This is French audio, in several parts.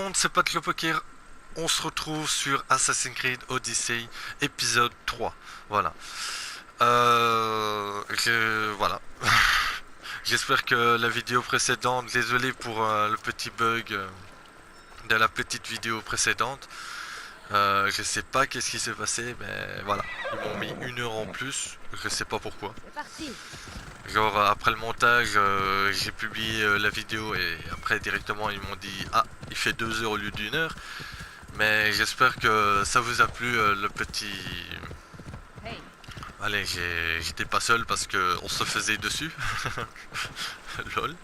monde, c'est Pat le Poker. On se retrouve sur Assassin's Creed Odyssey, épisode 3. Voilà. Voilà. J'espère que la vidéo précédente, désolé pour le petit bug de la petite vidéo précédente. Je sais pas qu'est-ce qui s'est passé, mais voilà. Ils m'ont mis 1 heure en plus, je sais pas pourquoi. C'est parti. Genre après le montage, j'ai publié la vidéo et après directement ils m'ont dit ah il fait 2 heures au lieu d'1 heure. Mais j'espère que ça vous a plu le petit. Hey. Allez, j'étais pas seul parce que on se faisait dessus. Lol.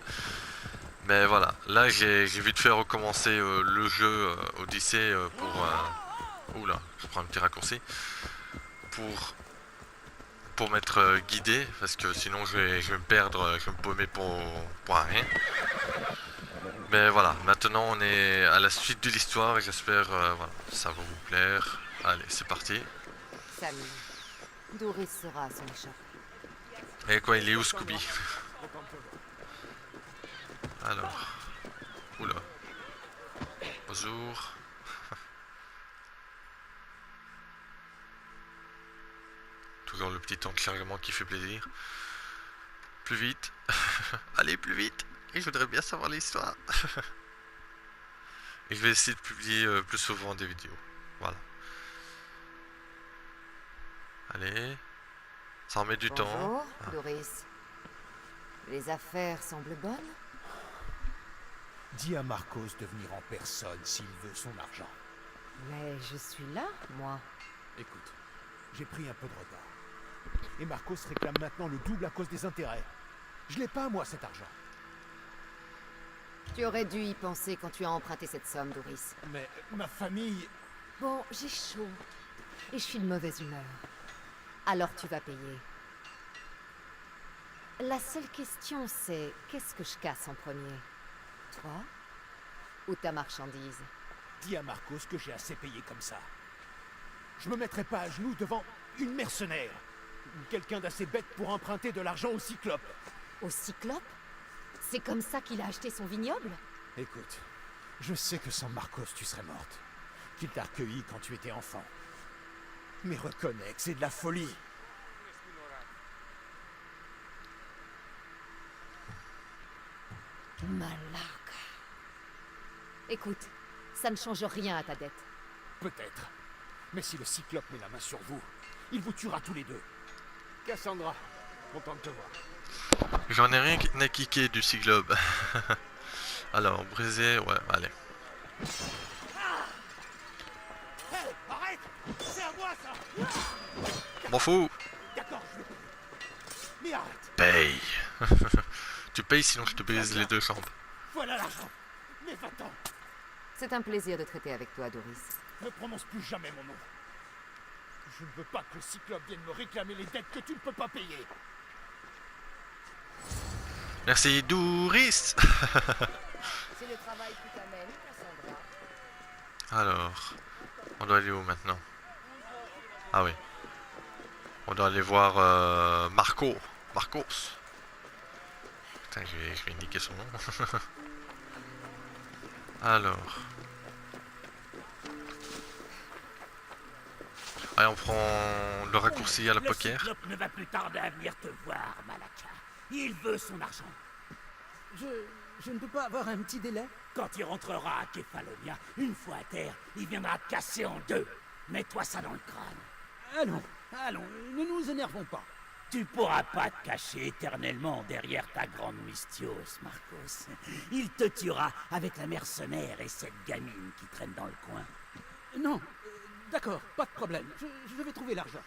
Mais voilà, là j'ai vite fait recommencer le jeu Odyssey pour. Oula, je prends un petit raccourci. Pour m'être guidé, parce que sinon je vais me perdre, je vais me paumer pour rien. Mais voilà, maintenant on est à la suite de l'histoire et j'espère voilà, ça va vous plaire. Allez, c'est parti. Salut. Doris sera à son échappe. Et quoi, il est où Scooby? Alors. Oula. Bonjour. Toujours le petit temps de chargement qui fait plaisir. Plus vite. Allez, plus vite. Et je voudrais bien savoir l'histoire. Et je vais essayer de publier plus souvent des vidéos. Voilà. Allez. Ça en met du temps. Bonjour, Ah. Doris. Les affaires semblent bonnes. Dis à Marcos de venir en personne s'il veut son argent. Mais je suis là, moi. Écoute, j'ai pris un peu de retard. Et Marcos réclame maintenant le double à cause des intérêts. Je l'ai pas, moi, cet argent. Tu aurais dû y penser quand tu as emprunté cette somme, Doris. Mais ma famille... Bon, j'ai chaud. Et je suis de mauvaise humeur. Alors tu vas payer. La seule question, c'est qu'est-ce que je casse en premier? Toi ou ta marchandise? Dis à Marcos que j'ai assez payé comme ça. Je me mettrai pas à genoux devant une mercenaire. Ou quelqu'un d'assez bête pour emprunter de l'argent au Cyclope. Au Cyclope? C'est comme ça qu'il a acheté son vignoble? Écoute, je sais que sans Marcos tu serais morte. Qu'il t'a recueilli quand tu étais enfant. Mais reconnais que c'est de la folie. Malade. Écoute, ça ne change rien à ta dette. Peut-être. Mais si le Cyclope met la main sur vous, il vous tuera tous les deux. Cassandra, content de te voir. J'en ai rien à kicker du Cyclope. Alors, briser, ouais, allez. Hey, arrête! C'est à moi ça! M'en fous. D'accord, je le paye. Mais arrête! Paye. Tu payes sinon je te brise les 2 jambes. Voilà l'argent! Mais va-t'en! C'est un plaisir de traiter avec toi, Doris. Ne prononce plus jamais mon nom. Je ne veux pas que le Cyclope vienne me réclamer les dettes que tu ne peux pas payer. Merci Doris. C'est le travail qui t'amène, Cassandra. Alors, on doit aller où maintenant? Ah oui. On doit aller voir Marcos. Putain, je vais niquer son nom. Alors. Allez, on prend le raccourci à la poker. Le Cyclope ne va plus tarder à venir te voir, Malaka. Il veut son argent. Je ne peux pas avoir un petit délai? Quand il rentrera à Kefalonia, une fois à terre, il viendra te casser en deux. Mets-toi ça dans le crâne. Allons, ne nous énervons pas. Tu pourras pas te cacher éternellement derrière ta grande mystios, Marcos. Il te tuera avec la mercenaire et cette gamine qui traîne dans le coin. Non, d'accord, pas de problème. Je vais trouver l'argent.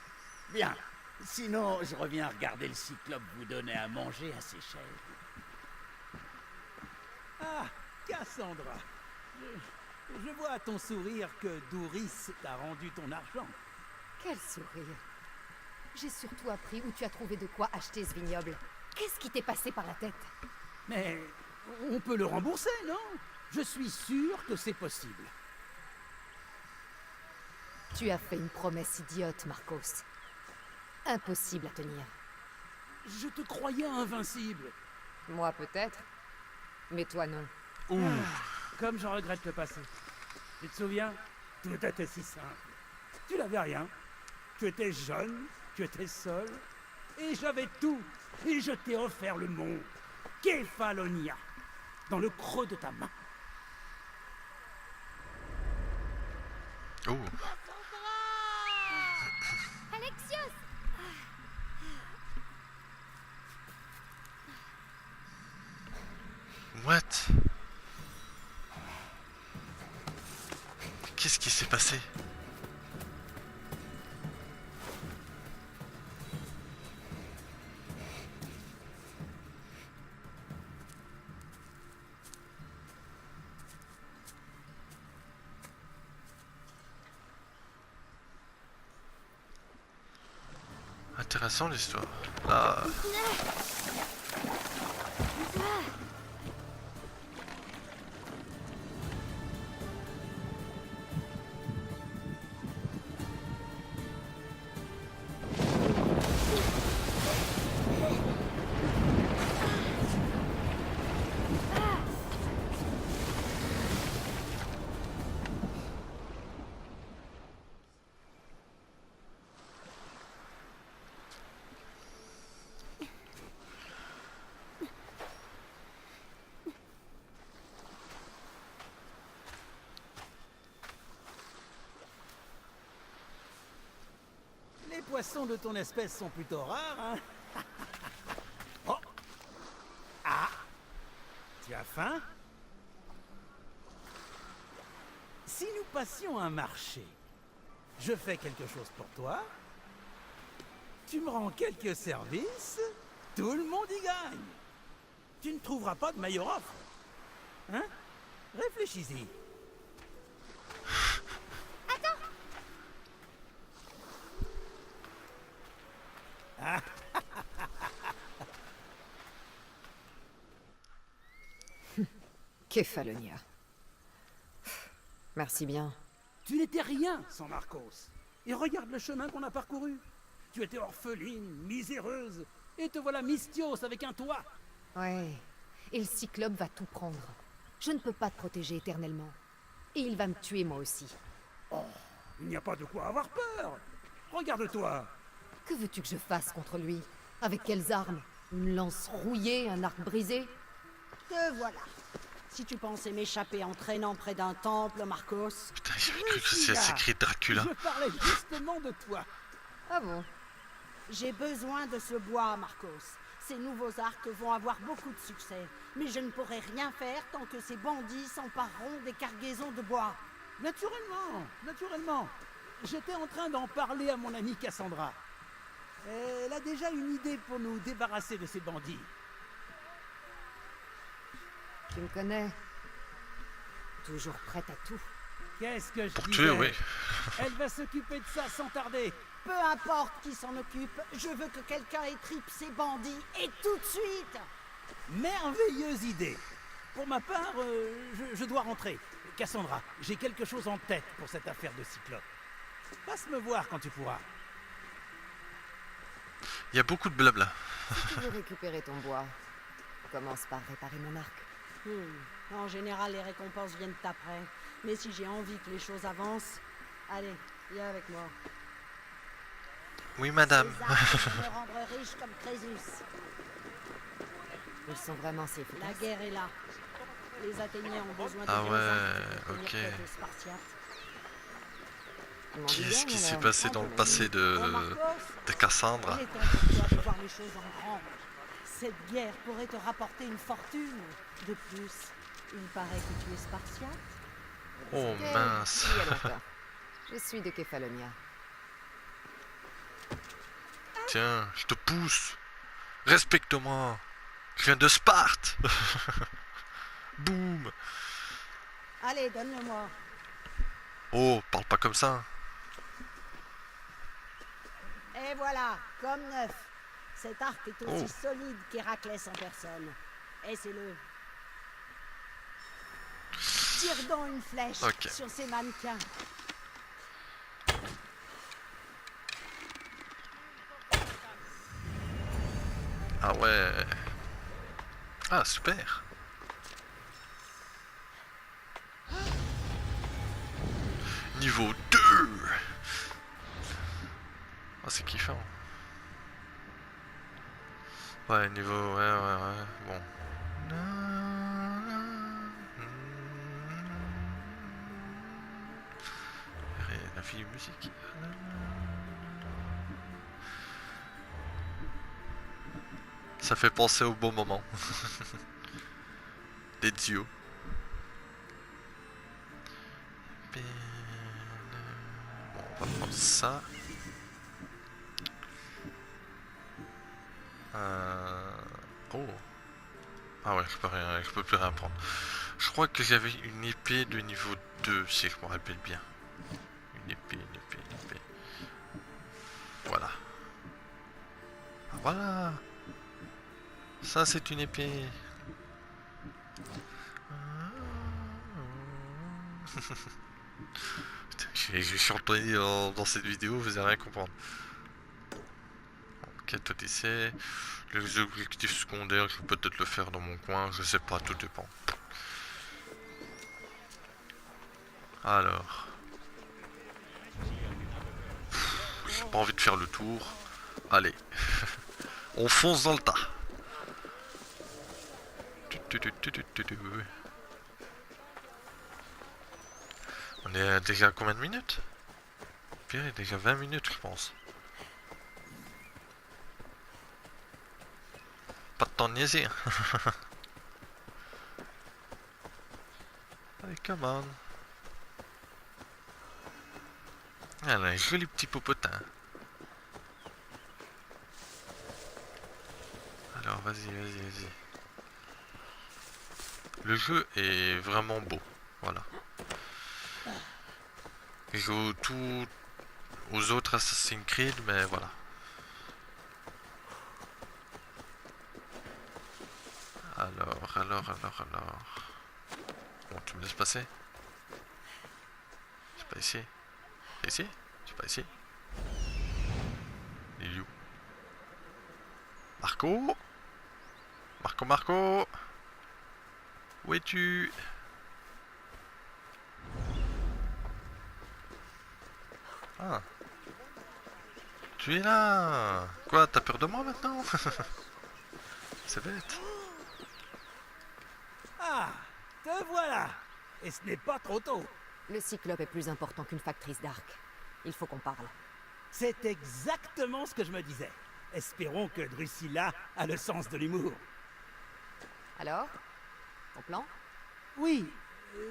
Bien. Sinon, je reviens regarder le Cyclope vous donner à manger à ses chèvres. Ah, Cassandra. Je vois à ton sourire que Doris t'a rendu ton argent. Quel sourire. J'ai surtout appris où tu as trouvé de quoi acheter ce vignoble. Qu'est-ce qui t'est passé par la tête? Mais on peut le rembourser, non? Je suis sûr que c'est possible. Tu as fait une promesse idiote, Marcos. Impossible à tenir. Je te croyais invincible. Moi peut-être, mais toi non. Ouh. Comme j'en regrette le passé. Tu te souviens? Tout était si simple. Tu n'avais rien. Tu étais jeune, tu étais seul, et j'avais tout. Et je t'ai offert le monde. Kefalonia, dans le creux de ta main. Oh, Alexios! what? Qu'est-ce qui s'est passé? Intéressant l'histoire. Là, Les poissons de ton espèce sont plutôt rares, hein? Oh! Ah! Tu as faim? Si nous passions un marché, je fais quelque chose pour toi, tu me rends quelques services, tout le monde y gagne. Tu ne trouveras pas de meilleure offre. Hein? Réfléchis-y. Kefalonia. Merci bien. Tu n'étais rien sans Marcos. Et regarde le chemin qu'on a parcouru. Tu étais orpheline, miséreuse, et te voilà Mystios avec un toit. Ouais. Et le Cyclope va tout prendre. Je ne peux pas te protéger éternellement. Et il va me tuer moi aussi. Il n'y a pas de quoi avoir peur. Regarde-toi. Que veux-tu que je fasse contre lui? Avec quelles armes? Une lance rouillée, un arc brisé? Te voilà. Si tu pensais m'échapper en traînant près d'un temple, Marcos... putain, j'ai cru que c'est écrit Dracula. Je parlais justement de toi. Ah bon? J'ai besoin de ce bois, Marcos. Ces nouveaux arcs vont avoir beaucoup de succès. Mais je ne pourrai rien faire tant que ces bandits s'empareront des cargaisons de bois. Naturellement, naturellement. J'étais en train d'en parler à mon amie Cassandra. Elle a déjà une idée pour nous débarrasser de ces bandits. Tu me connais. Toujours prête à tout. Qu'est-ce que je Pour disais? tuer, oui. Elle va s'occuper de ça sans tarder. Peu importe qui s'en occupe, je veux que quelqu'un étripe ces bandits, et tout de suite. Merveilleuse idée. Pour ma part, je dois rentrer. Cassandra, j'ai quelque chose en tête pour cette affaire de Cyclope. Passe me voir quand tu pourras. Il y a beaucoup de blabla. Si tu veux récupérer ton bois, commence par réparer mon arc. En général, les récompenses viennent après. Mais si j'ai envie que les choses avancent, allez, viens avec moi. Oui, madame. Ces arcs vont me rendre riche comme Crésus. Ils sont vraiment si La efficaces. guerre est là. Les Athéniens ont besoin de Ah gros ouais, arcs pour tenir ok. tête aux Spartiates. Ils m'ont dit Qu'est-ce bien, qui s'est alors. passé dans le passé Oh, de Marcos, Cassandra? il est temps pour toi de voir les choses en grand. Cette guerre pourrait te rapporter une fortune. De plus, il paraît que tu es Spartiate. Oh Ok, mince. il y a longtemps. Je suis de Kefalonia. Tiens, je te pousse. Respecte-moi. Je viens de Sparte. Boum. Allez, donne-le-moi. Oh, parle pas comme ça. Et voilà, comme neuf. Cet arc est aussi Oh. solide qu'Héraclès en personne. Essaie-le. Tire donc une flèche Ok. sur ces mannequins. Ah ouais. Ah, super. Niveau 2. Ah, c'est kiffant. Ouais, niveau... Ouais. Bon. La fille musique. Ça fait penser au bon moment. Des dieux. Bon, on va prendre ça. Oh. Ah ouais, je peux plus rien prendre. Je crois que j'avais une épée de niveau 2, si je me rappelle bien. Une épée. Voilà. Ah, voilà. Ça, c'est une épée. Je vais chanter dans cette vidéo, vous allez rien comprendre. Quête Odyssée. Les objectifs secondaires, je peux peut-être le faire dans mon coin, je sais pas, tout dépend. Alors. J'ai pas envie de faire le tour. Allez. On fonce dans le tas. On est déjà à combien de minutes? Pire, déjà 20 minutes, je pense. Pas de temps de niaiser. Allez, come on. Elle a un joli petit popotin. Alors, vas-y. Le jeu est vraiment beau. Voilà. Je joue tout aux autres Assassin's Creed, mais voilà. Alors. Bon, tu me laisses passer? C'est pas ici. C'est ici? C'est pas ici. Il est où? Marco? Où es-tu? Ah. Tu es là? Quoi, t'as peur de moi maintenant? C'est bête. Ah, te voilà. Et ce n'est pas trop tôt. Le Cyclope est plus important qu'une factrice d'arc. Il faut qu'on parle. C'est exactement ce que je me disais. Espérons que Drusilla a le sens de l'humour. Alors? Ton plan? Oui,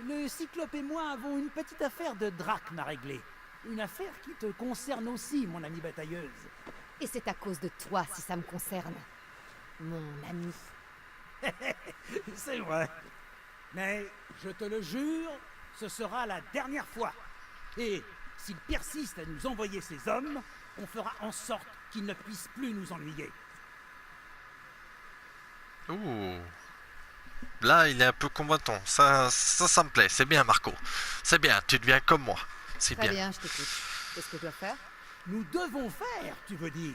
le Cyclope et moi avons une petite affaire de drachme à régler. Une affaire qui te concerne aussi, mon amie batailleuse. Et c'est à cause de toi si ça me concerne. Mon ami. C'est vrai. Mais, je te le jure, ce sera la dernière fois. Et s'il persiste à nous envoyer ses hommes, on fera en sorte qu'il ne puisse plus nous ennuyer. Ouh. Là, il est un peu combattant. Ça me plaît. C'est bien, Marco. C'est bien. Tu deviens comme moi. C'est Très bien. bien, je t'écoute. Qu'est-ce que je dois faire? Nous devons faire, tu veux dire.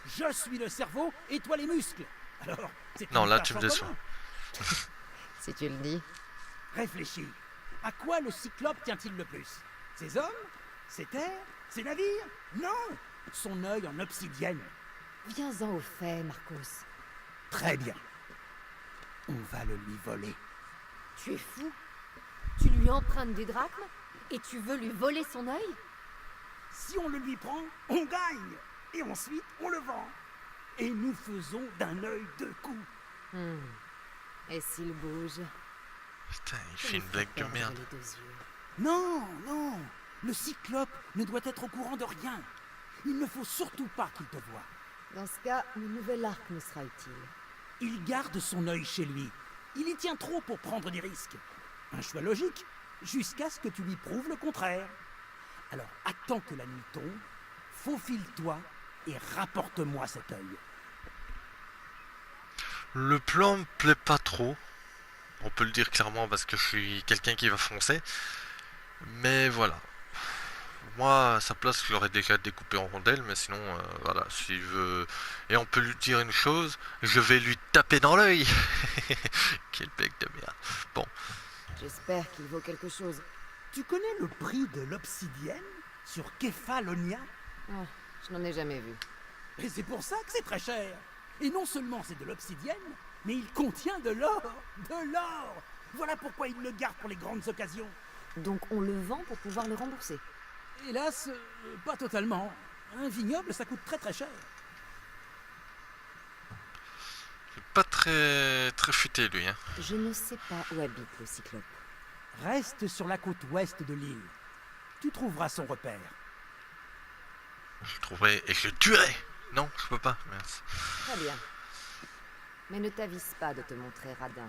Je suis le cerveau et toi les muscles. Alors, c'est Non, une là, tâche tu me en déçois. commun. Si tu le dis. Réfléchis. À quoi le Cyclope tient-il le plus? Ses hommes? Ses terres? Ses navires? Non! Son œil en obsidienne. Viens-en au fait, Marcos. Très bien. On va le lui voler. Tu es fou? Tu lui empruntes des drachmes? Et tu veux lui voler son œil? Si on le lui prend, on gagne. Et ensuite, on le vend. Et nous faisons d'un œil deux coups. Et s'il bouge? Putain, il je fait lui une ferai blague de perdre merde. les 2 yeux. Non. Le Cyclope ne doit être au courant de rien. Il ne faut surtout pas qu'il te voie. Dans ce cas, mon nouvel arc me sera utile. Il garde son œil chez lui. Il y tient trop pour prendre des risques. Un choix logique, jusqu'à ce que tu lui prouves le contraire. Alors, attends que la nuit tombe, faufile-toi et rapporte-moi cet œil. Le plan me plaît pas trop. On peut le dire clairement parce que je suis quelqu'un qui va foncer. Mais voilà. Moi, à sa place, je l'aurais déjà découpé en rondelles, mais sinon, voilà, s'il veut... Et on peut lui dire une chose, je vais lui taper dans l'œil. Quel bec de merde. Bon, J'espère qu'il vaut quelque chose. Tu connais le prix de l'obsidienne sur Kefalonia? Ah, je n'en ai jamais vu. Et c'est pour ça que c'est très cher. Et non seulement c'est de l'obsidienne, mais il contient de l'or. De l'or. Voilà pourquoi il le garde pour les grandes occasions. Donc on le vend pour pouvoir le rembourser. Hélas, pas totalement. Un vignoble, ça coûte très très cher. Il est pas très futé lui, hein. Je ne sais pas où habite le cyclope. Reste sur la côte ouest de l'île. Tu trouveras son repère. Je le trouverai et je le tuerai. Non, je peux pas, mince. Très bien. Mais ne t'avise pas de te montrer radin.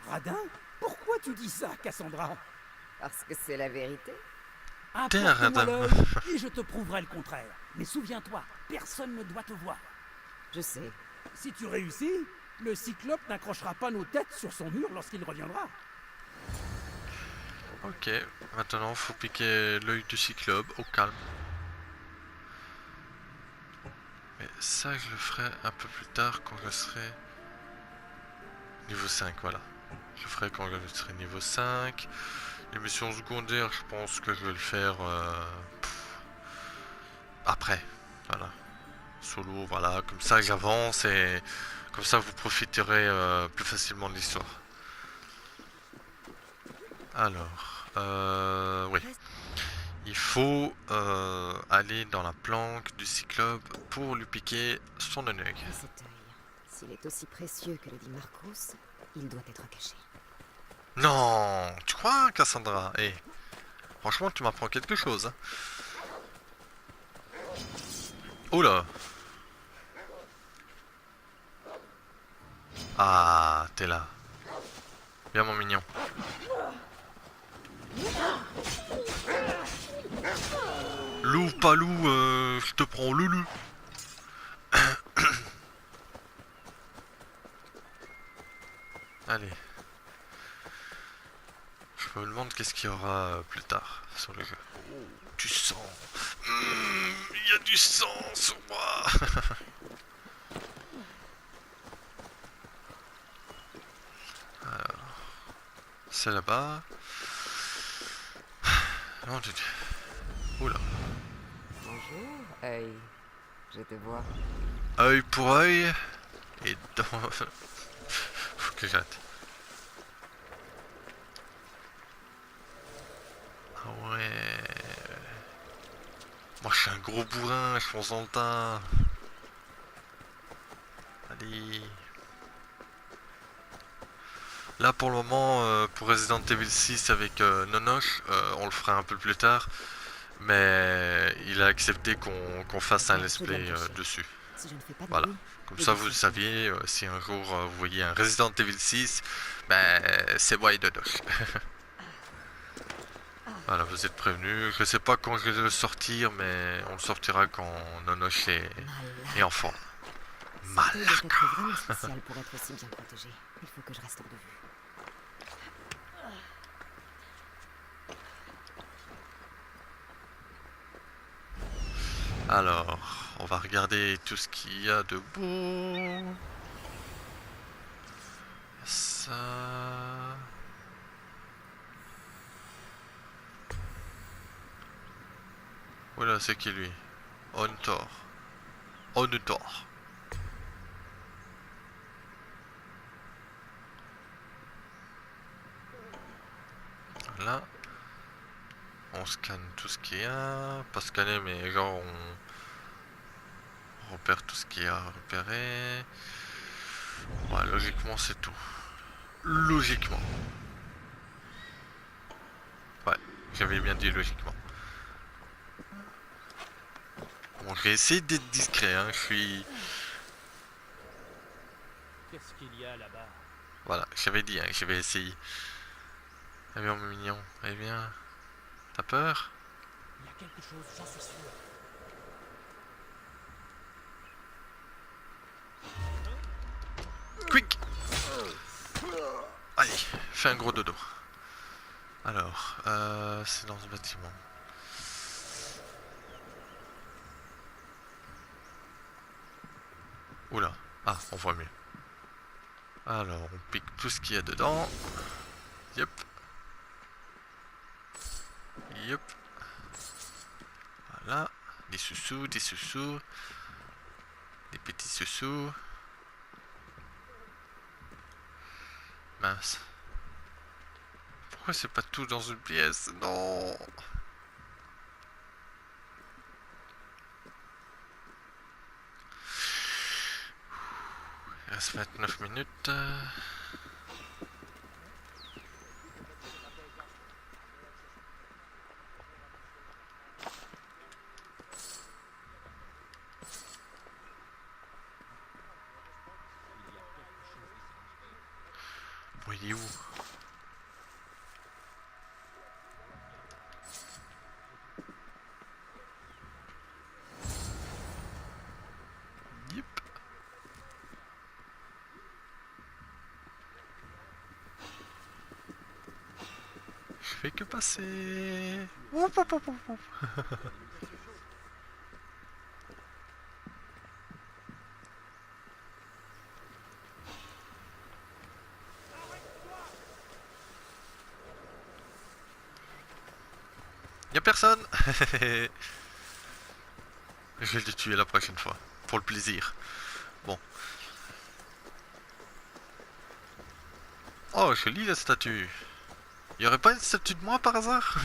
Radin? Pourquoi tu dis ça, Cassandra? Parce que c'est la vérité. T'es un Apporte-moi radin. l'œil et je te prouverai le contraire. Mais souviens-toi, personne ne doit te voir. Je sais. Si tu réussis, le cyclope n'accrochera pas nos têtes sur son mur lorsqu'il reviendra. Ok, maintenant faut piquer l'œil du cyclope au calme. Mais ça je le ferai un peu plus tard quand je serai niveau 5, voilà. Je le ferai quand je serai niveau 5. Les missions secondaires, je pense que je vais le faire après. Voilà. Solo, voilà. Comme ça j'avance et comme ça vous profiterez plus facilement de l'histoire. Alors, oui. Il faut aller dans la planque du cyclope pour lui piquer son œil. Et cet œil, s'il est aussi précieux que le dit Marcos, il doit être caché. Non, tu crois, Cassandra? Eh, franchement, tu m'apprends quelque chose. Hein. Oula. Ah, t'es là. Viens, mon mignon. Loup, pas loup, je te prends le loup. Allez. Je me demande qu'est-ce qu'il y aura plus tard sur le jeu. Oh, du sang. Il y a du sang sur moi. Alors, c'est là-bas. Non, Dieu. Oula. Bonjour, œil. Je te vois. Œil pour œil. Et dans... Faut que j'arrête. Ah ouais. Moi je suis un gros bourrin, je fonce dans le tas. Allez. Là pour le moment, pour Resident Evil 6 avec Nonoche, on le fera un peu plus tard. Mais il a accepté qu'on fasse un let's play dessus. Si je ne fais pas de Voilà. bruit, Comme ça vous le saviez, si un jour vous voyez un Resident Evil 6, ben c'est moi et Nonoche. Voilà, vous êtes prévenus. Je sais pas quand je vais le sortir, mais on le sortira quand Nonoche est enfant. Cet œil doit être vraiment spécial pour être aussi bien protégé. Il faut que je reste hors de vue. Alors, on va regarder tout ce qu'il y a de beau. Ça. Voilà, c'est qui lui? Ontor. Ontor. Voilà. On scanne tout ce qu'il y a. Pas scanner, mais genre on repère tout ce qu'il y a à repérer. Ouais, logiquement, c'est tout. Logiquement. Ouais, j'avais bien dit logiquement. Bon, je vais essayer d'être discret, hein. Je suis... Qu'est-ce qu'il y a là-bas? Voilà, j'avais dit, hein, je vais essayer. Eh bien, mon mignon, eh bien... T'as peur? Il y a quelque chose, j'en suis sûr. Quick! Allez, fais un gros dodo. Alors, c'est dans ce bâtiment. Oula, ah, on voit mieux. Alors, on pique tout ce qu'il y a dedans. Yep. Yup. Voilà. Des sous-sous, des sous-sous. Des petits sous-sous. Mince. Pourquoi c'est pas tout dans une pièce? Non. Il reste 29 minutes. Bon, il est où? Yep. Je fais que passer. Oup, oup, oup, oup, oup. Y'a personne. Je vais le tuer la prochaine fois, pour le plaisir. Bon. Oh, jolie la statue. Y aurait pas une statue de moi par hasard?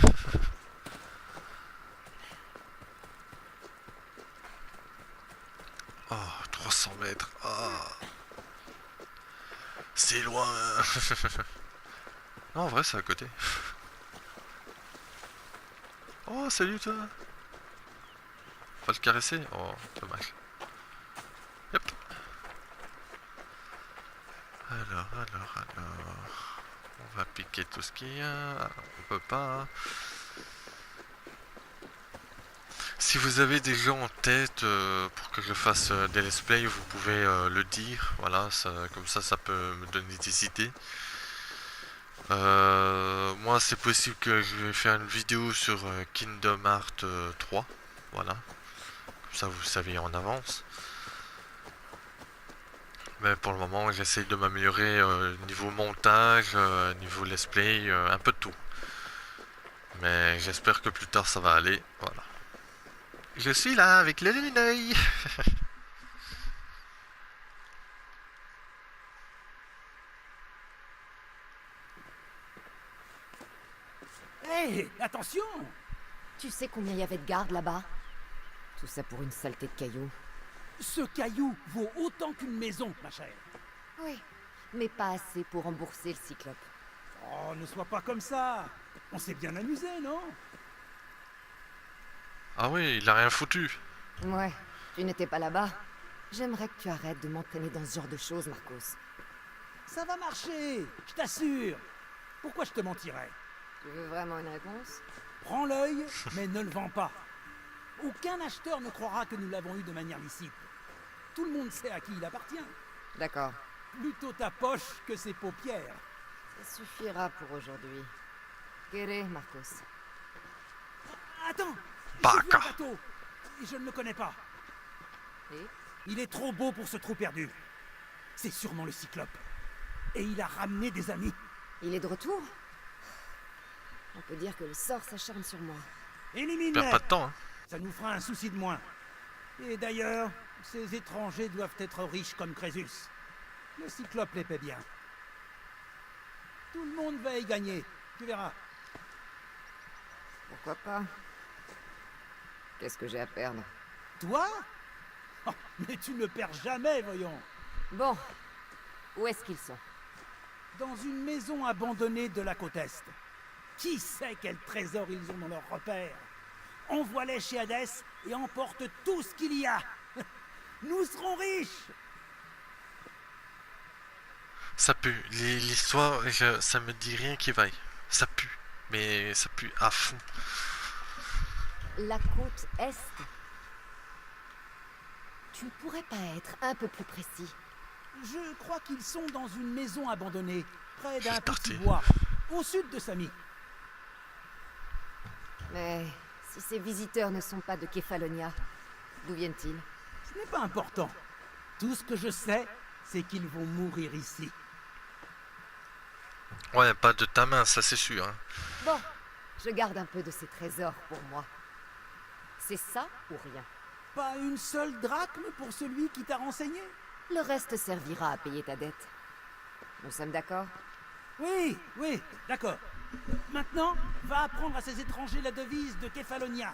Oh, 300 mètres. Oh. C'est loin. Non, en vrai, c'est à côté. Oh, salut toi. Faut le caresser. Oh, dommage. Yep. Alors. On va piquer tout ce qu'il y a. On peut pas. Si vous avez des gens en tête pour que je fasse des let's play, vous pouvez le dire. Voilà, comme ça peut me donner des idées. Moi, c'est possible que je vais faire une vidéo sur Kingdom Hearts 3. Voilà. Comme ça, vous savez en avance. Mais pour le moment, j'essaie de m'améliorer niveau montage, niveau let's play, un peu de tout. Mais j'espère que plus tard, ça va aller. Voilà. Je suis là avec le lumineuil. Hé, attention! Tu sais combien il y avait de gardes là-bas? Tout ça pour une saleté de cailloux. Ce caillou vaut autant qu'une maison, ma chère. Oui, mais pas assez pour rembourser le cyclope. Oh, ne sois pas comme ça. On s'est bien amusé, non? Ah oui, il a rien foutu. Ouais, tu n'étais pas là-bas. J'aimerais que tu arrêtes de m'entraîner dans ce genre de choses, Marcos. Ça va marcher, je t'assure. Pourquoi je te mentirais? Tu veux vraiment une réponse? Prends l'œil, mais ne le vends pas. Aucun acheteur ne croira que nous l'avons eu de manière licite. Tout le monde sait à qui il appartient. D'accord. Plutôt ta poche que ses paupières. Ça suffira pour aujourd'hui. Quéré, Marcos. Attends, Baka. j'ai vu un bateau. Et je ne le connais pas. Et? Il est trop beau pour ce trou perdu. C'est sûrement le Cyclope. Et il a ramené des amis. Il est de retour? On peut dire que le sort s'acharne sur moi. Élimine-les. Perds pas de temps. Hein. Ça nous fera un souci de moins. Et d'ailleurs, ces étrangers doivent être riches comme Crésus. Le Cyclope les paie bien. Tout le monde va y gagner, tu verras. Pourquoi pas? Qu'est-ce que j'ai à perdre? Toi? Oh, mais tu ne perds jamais, voyons. Bon, où est-ce qu'ils sont? Dans une maison abandonnée de la côte Est. Qui sait quel trésor ils ont dans leur repère? Envoie-les chez Hadès et emporte tout ce qu'il y a. Nous serons riches. Ça pue. L'histoire, ça me dit rien qui vaille. Ça pue. Mais ça pue à fond. La côte Est. Tu ne pourrais pas être un peu plus précis? Je crois qu'ils sont dans une maison abandonnée, près Je d'un suis parti. petit bois, au sud de Samy. Mais si ces visiteurs ne sont pas de Kefalonia, d'où viennent-ils? Ce n'est pas important. Tout ce que je sais, c'est qu'ils vont mourir ici. Ouais, pas de ta main, ça c'est sûr. Hein. Bon, Je garde un peu de ces trésors pour moi. C'est ça ou rien? Pas une seule drachme pour celui qui t'a renseigné? Le reste servira à payer ta dette. Nous sommes d'accord? Oui, oui, d'accord. Maintenant, va apprendre à ces étrangers la devise de Kefalonia.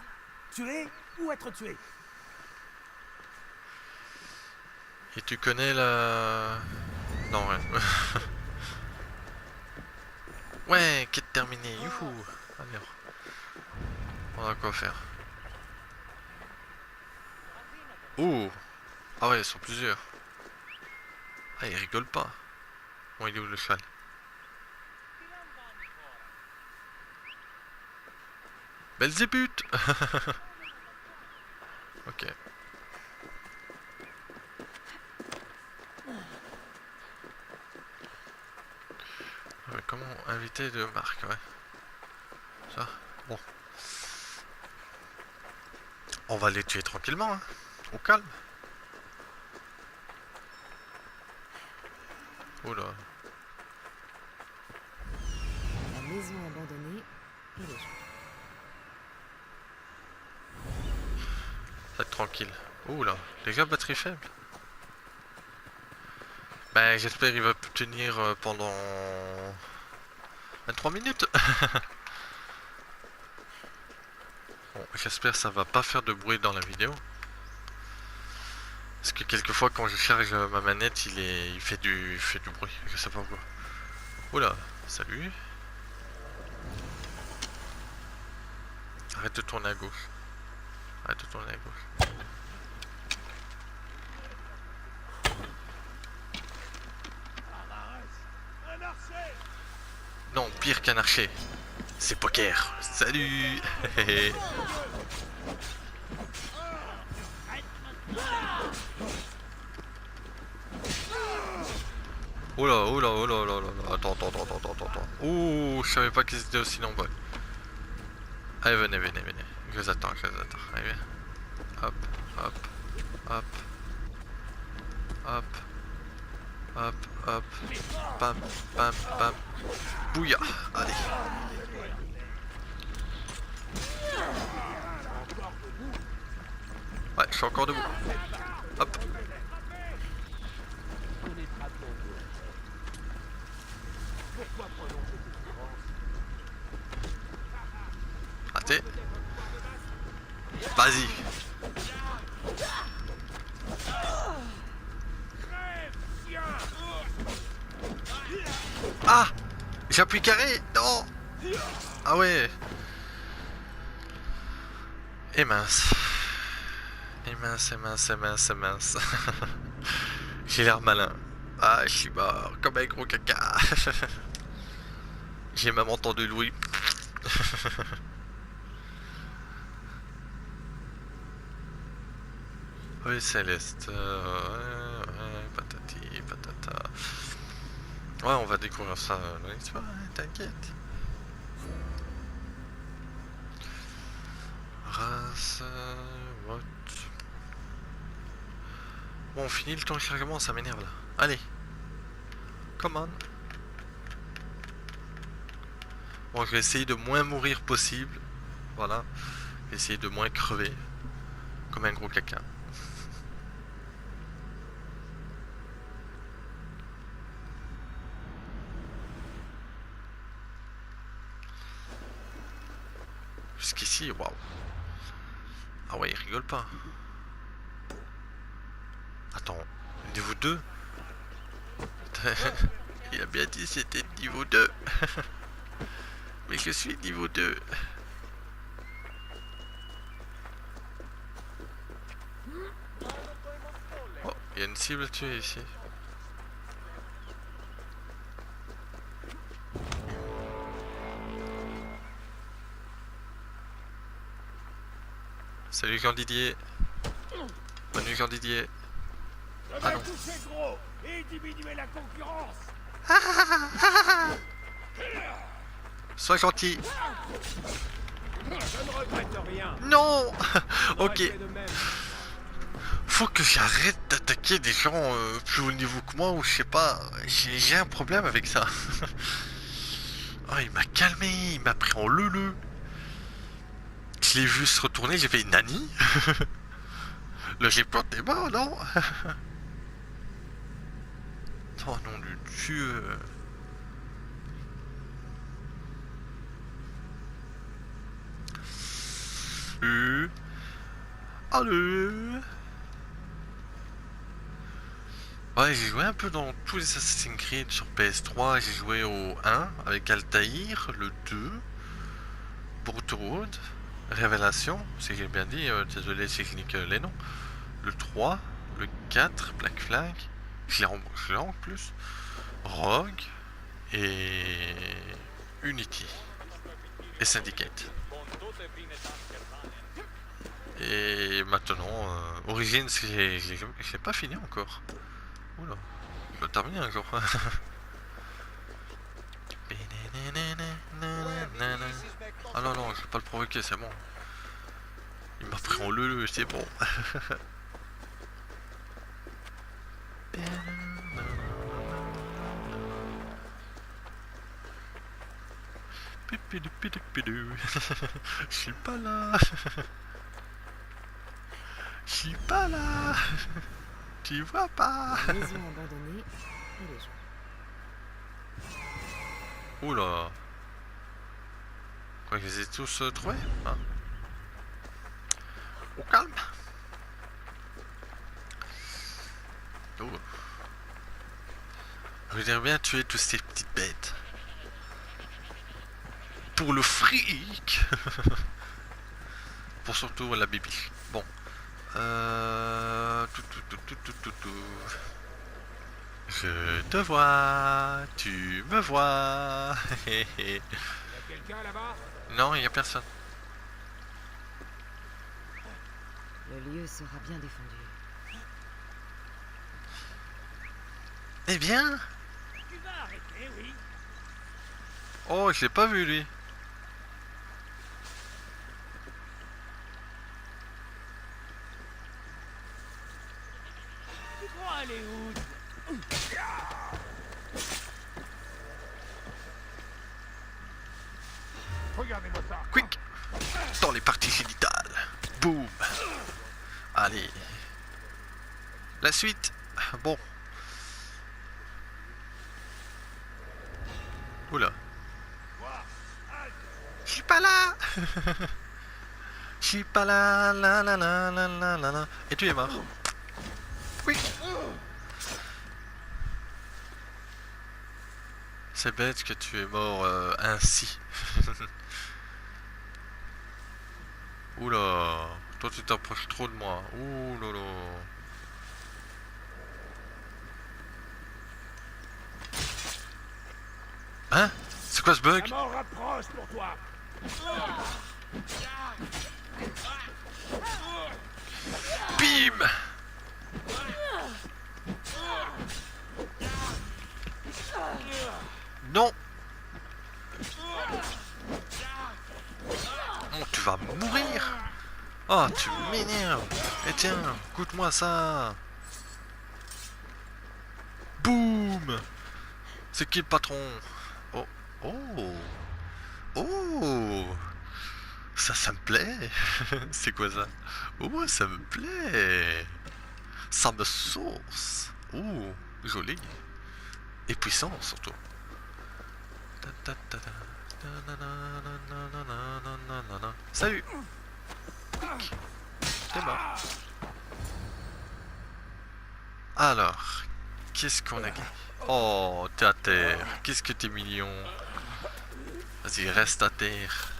Tuer ou être tué. Et tu connais la... Non, ouais. Ouais, quête terminée, youhou. Allez, on a quoi faire. Oh. Ah ouais, ils sont plusieurs. Ah, ils rigolent pas. Bon, il est où le cheval? Belzébuth. Ok. Ouais, comment inviter de marque, ouais. Ça, bon. On va les tuer tranquillement, hein. Au calme. Oula. La maison abandonnée et les gens. Ça va être tranquille. Oula, les gars, batterie faible. Ben, j'espère qu'il va tenir pendant 23 minutes. Bon, j'espère que ça va pas faire de bruit dans la vidéo. Parce que quelquefois quand je charge ma manette, il fait du bruit. Je sais pas pourquoi. Oula, salut. Arrête de tourner à gauche. Arrête de tourner à gauche. Non, pire qu'un archer. C'est poker. Salut. Oh là, oh là, oh là, oh là, oh là. Attends. Oh, je savais pas qu'ils étaient aussi nombreux. Allez, venez. Je les attends. Allez, viens. Hop. Bam. Bouya. Allez. Ouais, je suis encore debout. Hop. Raté. Vas-y. Ah, j'appuie carré. Non. Ah ouais. Et mince. J'ai l'air malin. Ah, je suis mort comme un gros caca. J'ai même entendu Louis. Oui, Céleste. Ouais, patati, patata. Ouais, on va découvrir ça dans l'histoire, t'inquiète. Race. What? Bon, on finit le temps de chargement, ça m'énerve là. Allez. Come on. Bon, je vais essayer de moins mourir possible. Voilà. Essayer de moins crever. Comme un gros caca. Jusqu'ici, waouh. Ah ouais, il rigole pas. Attends, niveau 2. Il a bien dit c'était niveau 2. Mais je suis niveau 2. Oh, il y a une cible à tuer ici. Salut Jean Didier. Bonne nuit Jean Didier. Ah non. Gros et diminuer la concurrence. Sois gentil. Je ne regrette rien. Non. Ok. J'aurais fait de même. Faut que j'arrête d'attaquer des gens plus haut niveau que moi ou je sais pas. J'ai un problème avec ça. Oh, il m'a calmé, il m'a pris en leu. Je l'ai vu se retourner, j'ai fait Nani. Le G-Plot est mort, non? Oh nom de Dieu. Allô. Ouais, j'ai joué un peu dans tous les Assassin's Creed sur PS3. J'ai joué au 1 avec Altaïr, le 2, Brotherhood, Révélation, si j'ai bien dit, désolé si je nique les noms. Le 3, le 4, Black Flag, je l'ai en plus, Rogue et Unity et Syndicate. Et maintenant, Origins, j'ai pas fini encore. Oula, je vais terminer encore. Ah non, non, je vais pas le provoquer, c'est bon. Il m'a pris en leu, c'est bon. Je suis pas là. Je suis pas là. Tu vois pas. La maison abandonnée et les gens. Oula. Quoi, je les ai tous trouvés, hein? Au calme. Oh. Je voudrais bien tuer toutes ces petites bêtes. Pour le fric. Pour surtout la bibi. Bon. Je te vois, tu me vois. Y a quelqu'un là-bas? Non, il n'y a personne. Le lieu sera bien défendu. Eh bien. Tu vas arrêter, oui. Oh, je l'ai pas vu lui. Tu crois aller où? Regardez-moi ça. Quick. Dans les parties génitales. Boum. Allez. La suite. Bon. Oula. Je suis pas là. Je suis pas là. La la la la la la la. Et tu es mort. Oui. C'est bête que tu es mort ainsi. Oula. Toi tu t'approches trop de moi. Oulala. Hein? C'est quoi ce bug? La mort rapproche pour toi. Bim! Non! Oh, tu vas mourir! Oh, tu m'énerves! Et tiens, goûte-moi ça! Boum! C'est qui le patron? Oh! Oh! Oh! Ça me plaît! C'est quoi ça? Oh, ça me plaît! Ça me sauce! Oh, joli! Et puissant surtout! Salut! T'es mort. Alors, qu'est-ce qu'on a gagné? Oh, t'es à terre. Qu'est-ce que t'es mignon. Vas-y, reste à terre.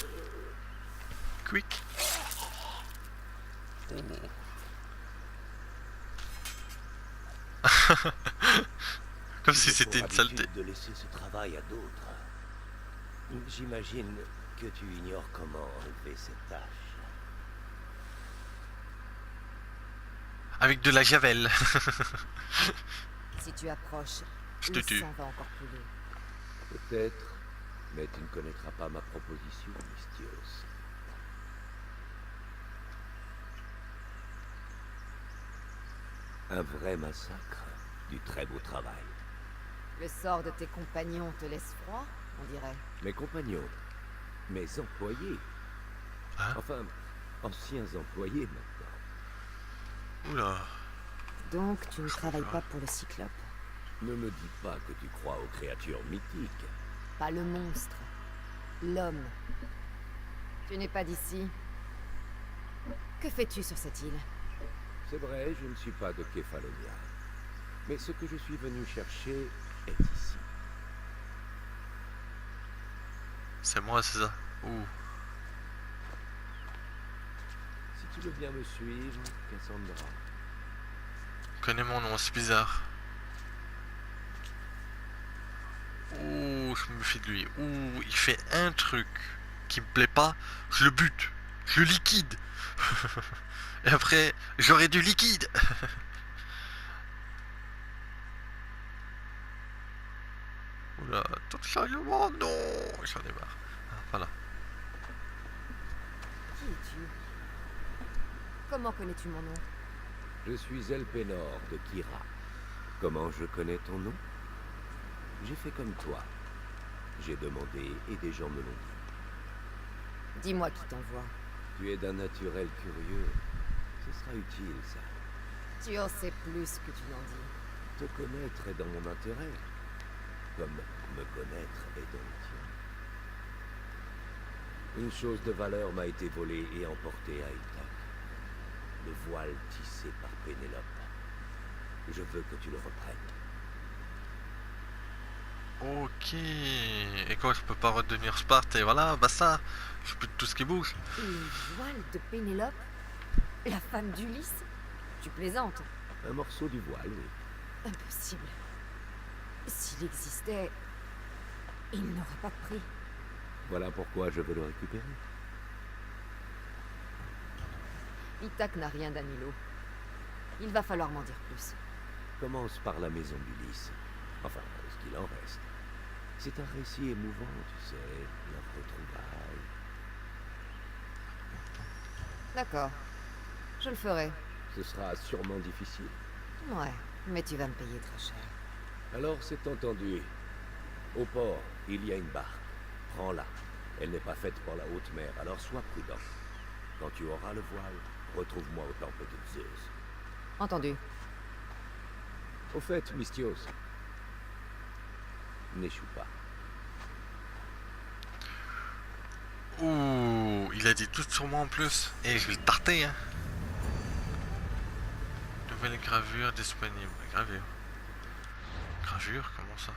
Quick. Oh. Comme si c'était une saleté. De laisser ce travail à d'autres. J'imagine que tu ignores comment enlever cette tâche. Avec de la javel. Si tu approches, Je te le tue. sang va encore couler. Peut-être, mais tu ne connaîtras pas ma proposition, Mystios. Un vrai massacre, du très beau travail. Le sort de tes compagnons te laisse froid, on dirait. Mes compagnons, mes employés, Hein? Enfin, anciens employés maintenant. Oula. Donc, tu ne travailles pas pour le Cyclope. Ne me dis pas que tu crois aux créatures mythiques. Pas le monstre. L'homme. Tu n'es pas d'ici. Que fais-tu sur cette île? C'est vrai, je ne suis pas de Kefalonia. Mais ce que je suis venu chercher est ici. C'est moi, c'est ça. Ouh. Si tu veux bien me suivre, Cassandra. Connais mon nom, c'est bizarre. Ouh, je me méfie de lui. Ouh, il fait un truc qui me plaît pas, je le bute, je le liquide. Et après, j'aurai du liquide. Oula, tout sérieusement, non, j'en ai marre. Ah, voilà. Qui es-tu? Comment connais-tu mon nom? Je suis Elpenor de Kira. Comment je connais ton nom? J'ai fait comme toi. J'ai demandé et des gens me l'ont dit. Dis-moi qui t'envoie. Tu es d'un naturel curieux. Ce sera utile, ça. Tu en sais plus que tu n'en dis. Te connaître est dans mon intérêt. Comme me connaître est dans le tien. Une chose de valeur m'a été volée et emportée à Ithac. Le voile tissé par Pénélope. Je veux que tu le reprennes. Ok. Et quoi, je peux pas redevenir Sparte et voilà, bah ça. Je peux tout ce qui bouge. Le voile de Pénélope? La femme d'Ulysse? Tu plaisantes? Un morceau du voile, oui. Impossible. S'il existait, il n'aurait pas de prix. Voilà pourquoi je veux le récupérer. Ithac n'a rien d'Anilo. Il va falloir m'en dire plus. Commence par la maison d'Ulysse. Enfin, ce qu'il en reste. C'est un récit émouvant, tu sais, leur retrouvaille. D'accord. Je le ferai. Ce sera sûrement difficile. Ouais, mais tu vas me payer très cher. Alors c'est entendu. Au port, il y a une barque. Prends-la. Elle n'est pas faite pour la haute mer, alors sois prudent. Quand tu auras le voile, retrouve-moi au temple de Zeus. Entendu. Au fait, Mystios, n'échoue pas. Ouh, il a dit tout sur moi en plus. Et je vais le tarter, hein. Nouvelle gravure disponible. Gravure. Gravure, comment ça?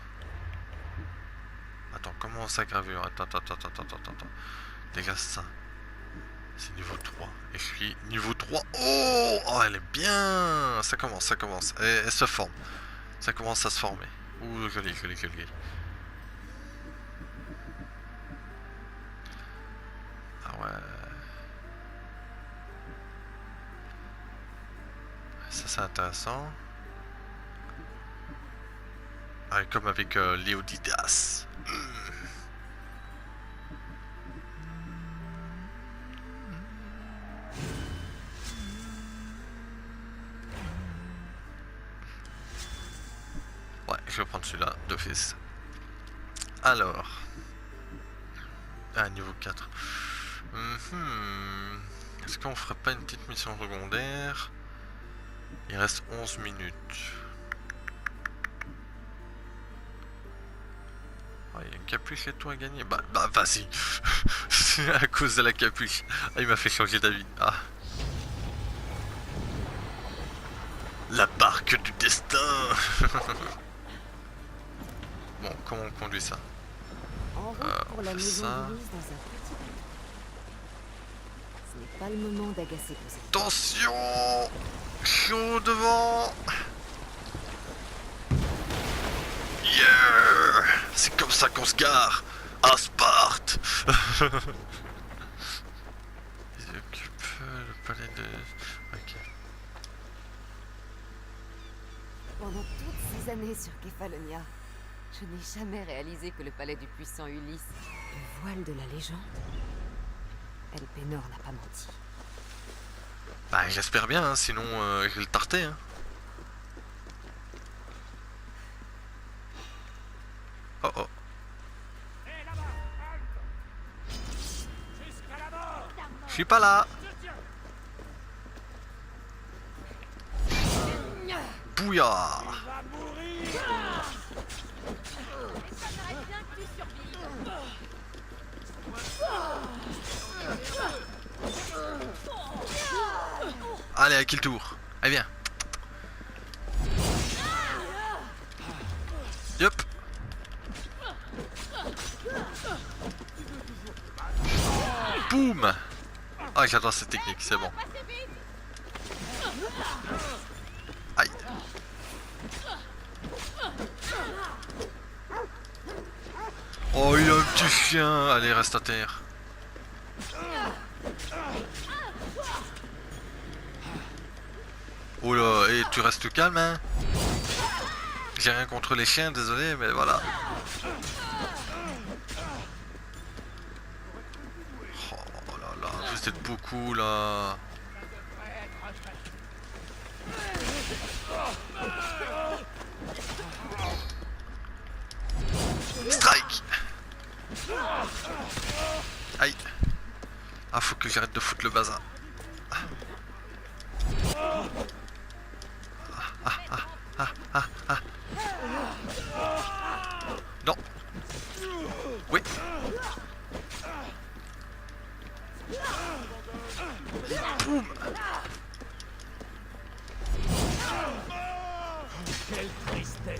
Attends, comment ça gravure? Attends. Dégage ça. C'est niveau 3. Et je suis niveau 3. Oh, elle est bien. Ça commence. Elle se forme. Ça commence à se former. Ouh, joli. Ah ouais. Ça c'est intéressant. Ah, comme avec Léonidas. Ouais, je vais prendre celui-là d'office. Alors. Ah, niveau 4. Est-ce qu'on ferait pas une petite mission secondaire? Il reste 11 minutes. Ah, il y a une capuche et tout à gagner. Bah vas-y. C'est à cause de la capuche. Ah, il m'a fait changer d'avis. Ah. La barque du destin. Bon, comment on conduit ça? En route pour la maison ça. d'Ulysse dans un petit bateau. Ce n'est pas le moment d'agacer Poséidon. Attention! Chaud devant! Yeah! C'est comme ça qu'on se gare! À Sparte! Ils occupent le palais de... Ok. Pendant toutes ces années sur Kefalonia, je n'ai jamais réalisé que le palais du puissant Ulysse, le voile de la légende, Elpenor n'a pas menti. Bah j'espère bien, hein, sinon je vais le tarter. Hein. Oh. suis pas là. Bouillard. Allez, à qui le tour? Allez, viens. Yup. Boum. Ah, j'adore cette technique, c'est bon. Aïe. Oh, il a un petit chien. Allez, reste à terre. Oh là, et tu restes calme, hein. J'ai rien contre les chiens, désolé, mais voilà. Oh là là, vous êtes beaucoup là. Strike. Aïe. Ah, faut que j'arrête de foutre le bazar. Non. Oui. Boum.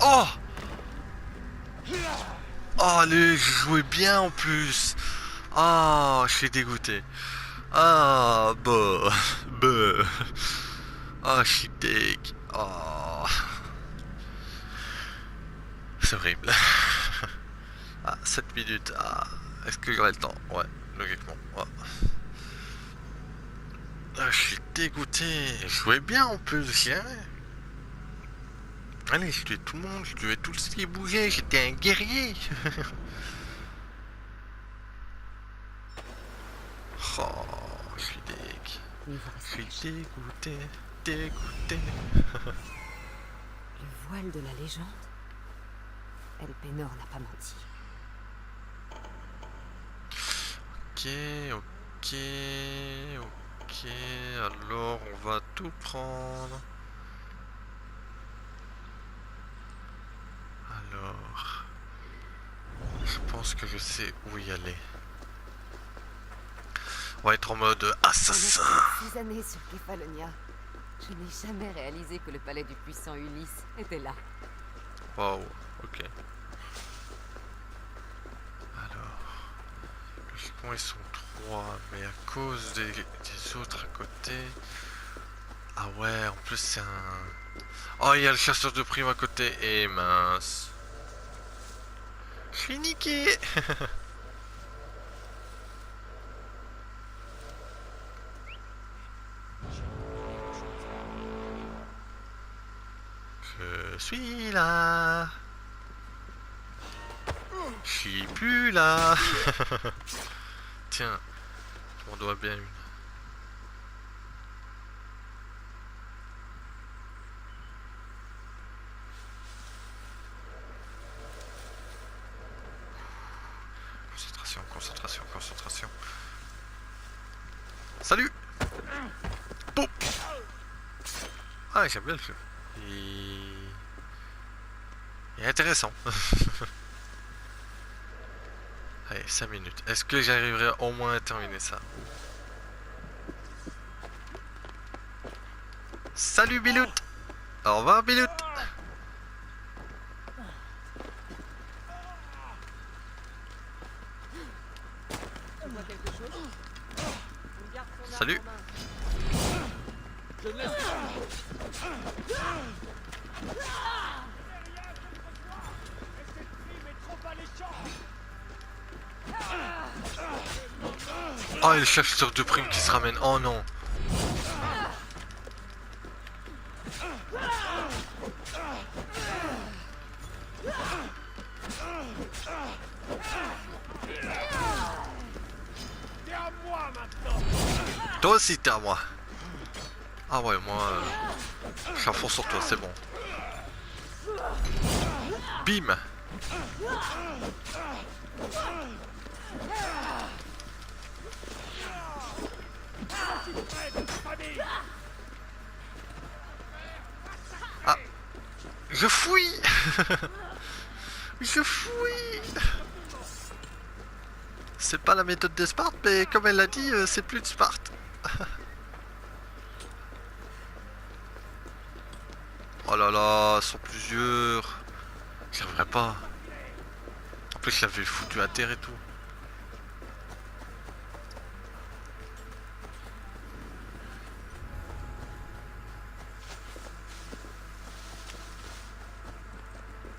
Oh. Oh, allez, je jouais bien en plus. Ah, je suis dégoûté. Ah, bah. Ah, je suis deg. Oh. C'est horrible. Ah, 7 minutes. Ah, est-ce que j'aurai le temps? Ouais, logiquement. Ouais. Ah, je suis dégoûté. Je jouais bien en plus, j'y avais. Allez, je tuais tout le monde, je tuais tout ce qui bougeait, j'étais un guerrier. Oh, je suis deg. Je suis dégoûté. Le voile de la légende? Elpenor n'a pas menti. Ok, alors on va tout prendre. Alors, je pense que je sais où y aller. On va être en mode assassin. Pendant 6 années sur Kefalonia, je n'ai jamais réalisé que le palais du puissant Ulysse était là. Waouh, ok. Alors, logiquement ils sont 3, mais à cause des autres à côté. Ah ouais, en plus c'est un... Oh, il y a le chasseur de primes à côté. Et mince. Je suis niqué. Je suis là. Je suis plus là. Tiens, on doit bien une. Concentration. Salut. Boum. Ah, j'aime bien le jeu. Il est intéressant. Allez, 5 minutes. Est-ce que j'arriverai au moins à terminer ça? Salut Bilout. Au revoir Bilout. Salut. Oh, et le chasseur de primes qui se ramène. Oh non. Toi aussi t'es à moi. Ah ouais, moi je suis à fond sur toi, c'est bon. Bim. Ah, je fouille. Je fouille. C'est pas la méthode de Sparte, mais comme elle l'a dit, c'est plus de Sparte. Oh là là, ils sont plusieurs. J'aimerais pas. En plus, je l'avais foutu à terre et tout.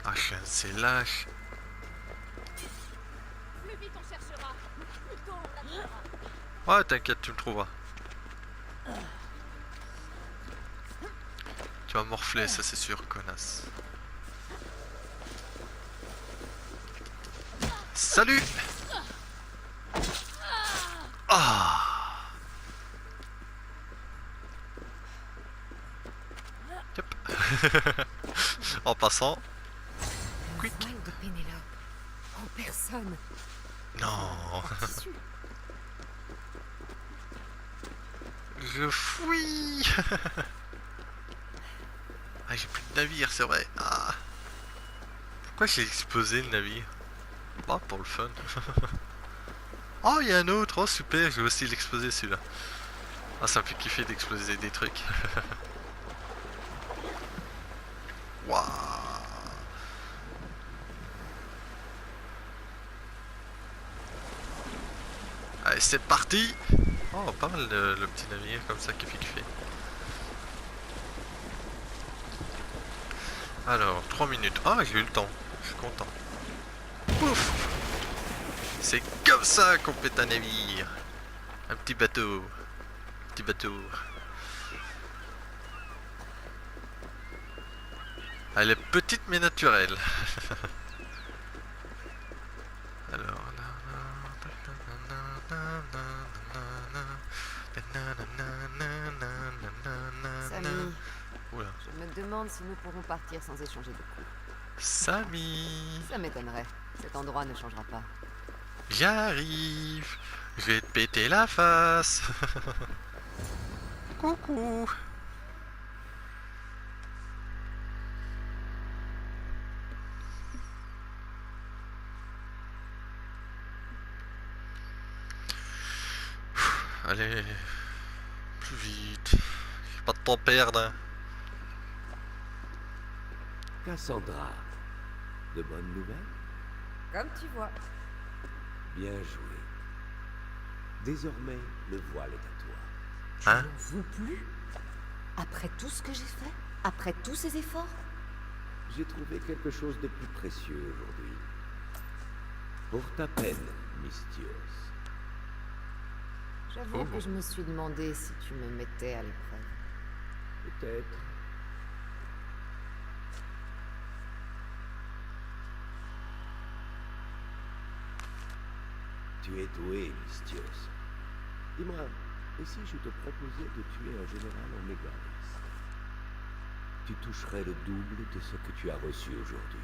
Ah, je suis assez lâche. Plus vite on cherchera, plus tôt on l'attendra. Ouais, t'inquiète, tu me trouveras. Tu vas morfler, ça c'est sûr, connasse. Salut! Ah! Yep. En passant. Le Quick. voile de Pénélope. En personne. Non. En tissu. Je fouille. Ah, j'ai plus de navire, c'est vrai. Ah. Pourquoi j'ai explosé le navire? Pas pour le fun. Oh, il y a un autre. Oh, super. Je vais aussi l'exploser celui-là. Ah, ça me fait kiffer d'exploser des trucs. Waouh. Allez, c'est parti. Oh, pas mal le petit navire comme ça qui fait kiffer. Alors, 3 minutes. Ah, j'ai eu le temps. Je suis content. Pouf. C'est comme ça qu'on pète un navire. Un petit bateau. Petit bateau. Elle est petite mais naturelle. Alors... Samy, Oula. je me demande si nous pourrons partir sans échanger de coups. Samy, Ça m'étonnerait. Cet endroit ne changera pas. j'arrive. Je vais te péter la face. Coucou. Allez, plus vite. J'ai pas de temps à perdre. Cassandra, de bonnes nouvelles? Comme tu vois. Bien joué. Désormais, le voile est à toi. Je Hein? n'en veux plus. Après tout ce que j'ai fait, après tous ces efforts, J'ai trouvé quelque chose de plus précieux aujourd'hui. Pour ta peine, Mystios. j'avoue Oh. que je me suis demandé si tu me mettais à l'épreuve. Peut-être. Tu es doué, Mystios. Dis-moi, et si je te proposais de tuer un général en Mégaris? Tu toucherais le double de ce que tu as reçu aujourd'hui.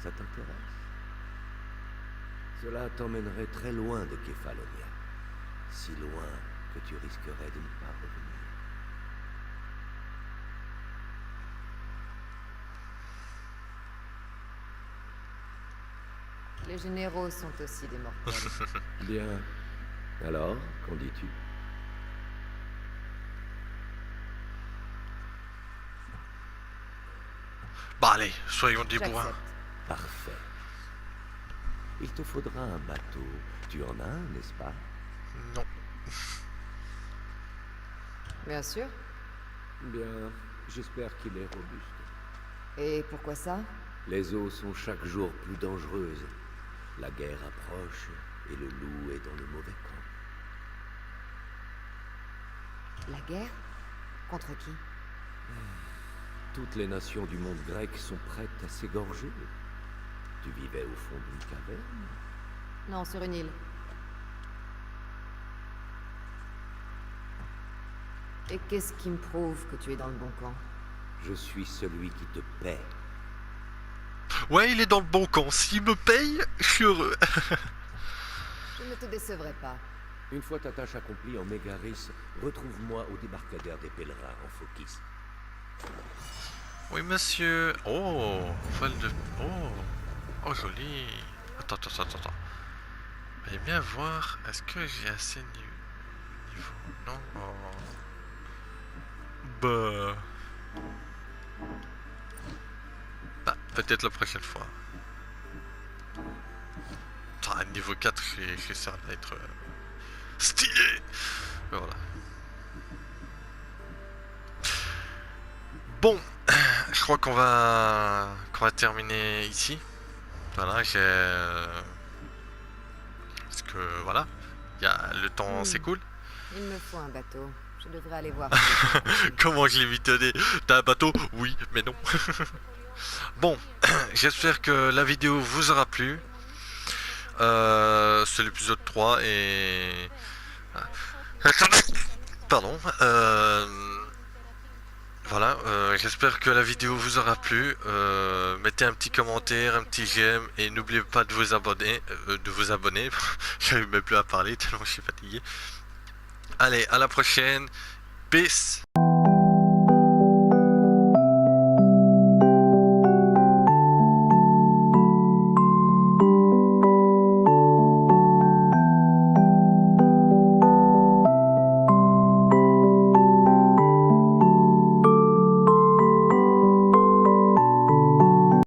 Ça t'intéresse? Cela t'emmènerait très loin de Kefalonia. Si loin que tu risquerais de ne pas revenir. Les généraux sont aussi des mortels. Bien. Alors, qu'en dis-tu? Bah allez, soyons des bourrins. J'accepte. Parfait. Il te faudra un bateau. Tu en as un, n'est-ce pas? Non. Bien sûr. Bien, j'espère qu'il est robuste. Et pourquoi ça? Les eaux sont chaque jour plus dangereuses. La guerre approche et le loup est dans le mauvais camp. La guerre? Contre qui? Toutes les nations du monde grec sont prêtes à s'égorger. Tu vivais au fond d'une caverne? Non, sur une île. Et qu'est-ce qui me prouve que tu es dans le bon camp? Je suis celui qui te paie. Ouais, il est dans le bon camp. S'il me paye, je suis heureux. Je ne te décevrai pas. Une fois ta tâche accomplie en Mégaris, retrouve-moi au débarcadère des pèlerins en Fokis. Oui, monsieur. Oh, voile de... Oh, oh, joli. Attends. Allez bien voir. Est-ce que j'ai assez niveau... Non. Oh. Bah... Ah, peut-être la prochaine fois. Ah, niveau 4, j'ai ça va être stylé. Voilà. Bon, je crois qu'on va terminer ici. Voilà, parce que voilà, il y a le temps s'écoule. Il me faut un bateau. Je devrais aller voir. Comment je l'ai mitonné? T'as un bateau? Oui, mais non. Bon, j'espère que la vidéo vous aura plu. C'est l'épisode 3 et... Pardon. Voilà, j'espère que la vidéo vous aura plu. Mettez un petit commentaire, un petit j'aime et n'oubliez pas de vous abonner. J'arrive même plus à parler tellement je suis fatigué. Allez, à la prochaine. Peace.